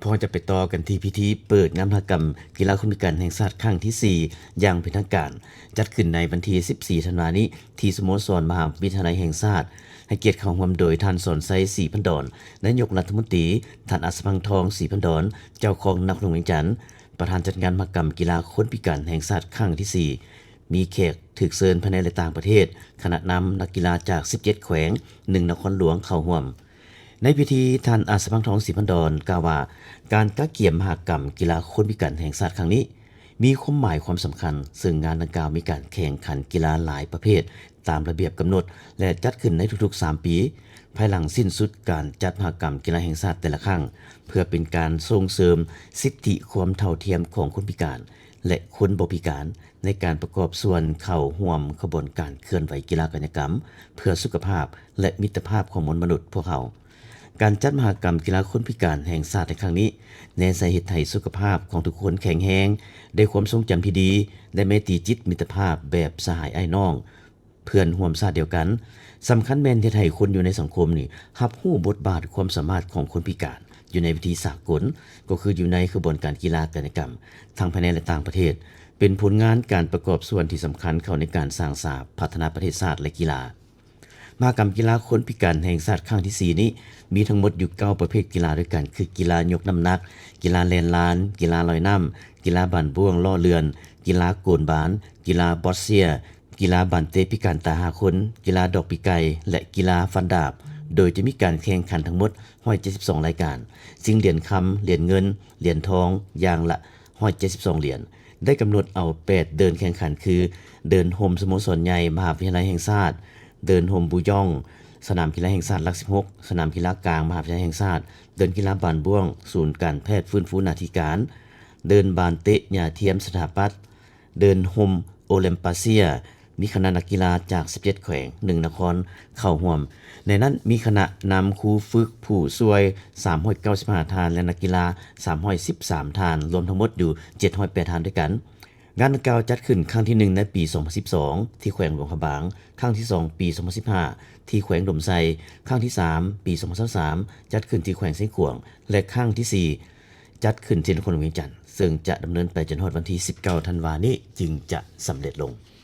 พอจะไปต่อกันที่พิธีเปิดงานมหกรรมกีฬาคนพิการแห่งชาติครั้งที่ 4 อย่างเป็นทางการ จัดขึ้นในวันที่ 14 ธันวาคมนี้ที่สโมสรมหาวิทยาลัยแห่งชาติให้เกียรติเข้าร่วมโดยท่านสอนไซศรีพันดอนนายกรัฐมนตรีท่านอัศพังทองศรีพันดอนเจ้าของนครหลวงเวียงจันทน์ประธานจัดงานมหกรรมกีฬาคนพิการแห่งชาติครั้งที่ 4 มีแขกถูกเชิญภายในและต่างประเทศคณะนำนักกีฬาจาก 17 แขวง 1 นครหลวงเข้าร่วม ในพิธีท่านอัศพังทองศรีพันดอนกล่าวว่าการกักเกี่ยมมหกรรมกีฬาคนพิการแห่งชาติครั้งนี้มีความหมายความสำคัญซึ่งงานดังกล่าวมีการแข่งขันกีฬาหลายประเภทตามระเบียบกำหนดและจัดขึ้นในทุกๆ 3 ปีภายหลังสิ้นสุดการจัดมหกรรมกีฬาแห่งชาติแต่ละครั้งเพื่อเป็นการส่งเสริมสิทธิความเท่าเทียมของคนพิการและคนบ่พิการในการประกอบส่วนเข้าร่วมขบวนการเคลื่อนไหวกีฬากายกรรมเพื่อสุขภาพและมิตรภาพของมนุษย์พวกเขา การจัดมหกรรมกีฬาคนพิการแห่งชาติในครั้งนี้แน่ใส่เฮ็ดให้สุขภาพของทุกคนแข็งแรงได้ความทรงจำที่ดีได้ไมตรีจิตมิตรภาพแบบสหายอ้ายน้องเพื่อนร่วมชาติเดียวกันสำคัญแม่นเฮ็ดให้คนอยู่ในสังคมนี่รับรู้บทบาทความสามารถของคนพิการอยู่ในวิธีสากลก็คืออยู่ในกระบวนการกีฬากายกรรมทั้งภายในและต่างประเทศเป็นผลงานการประกอบส่วนที่สำคัญเข้าในการสร้างสาพัฒนาประเทศชาติและกีฬามหกรรมกีฬาคนพิการแห่งชาติครั้งที่ 4 นี้มีทั้งหมดอยู่9ประเภทกีฬาด้วยกันคือกีฬายกน้ำหนักกีฬาแล่นลานกีฬาลอยน้ำกีฬาบันบ่วงล่อเรือนกีฬาโกนบานกีฬาบอสเซียกีฬาบันเตพิการตาหาคนกีฬาดอกปีไก่และกีฬาฟันดาบโดยจะมีการแข่งขันทั้งหมด172รายการซึ่งเหรียญคำเหรียญเงินเหรียญทองอย่างละ172เหรียญได้กำหนดเอา8เดินแข่งขันคือเดินโฮมสโมสรใหญ่มหาวิทยาลัยแห่งชาติเดินโฮมบูย่องสนามกีฬาแห่งชาติหลัก16สนามกีฬากลางมหาวิทยาลัยแห่งชาติเดินกีฬาบานบ่วงศูนย์การแพทย์ฟื้นฟูนาทีการเดินบานเตะหญ้าเทียมสถาปัตย์เดินโฮมโอลิมปาเซียมีคณะนักกีฬาจาก17แขวง1นครเข้าร่วมในนั้นมีคณะนำครูฝึกผู้ช่วย395ทานและนักกีฬา313ทานรวมทั้งหมดอยู่708ทานด้วยกันงานดังกล่าวจัดขึ้นครั้งที่1ในปี 2012 ที่แขวงหลวงพระบางครั้งที่ 2 ปี 2015 ที่แขวงดมไซครั้งที่ 3 ปี 2023 จัดขึ้นที่แขวงเสียงขวางและครั้งที่ 4 จัดขึ้นที่นครหลวงเวียงจันทน์ซึ่งจะดำเนินไปจนถึงวันที่ 19 ธันวาคมนี้จึงจะสำเร็จลง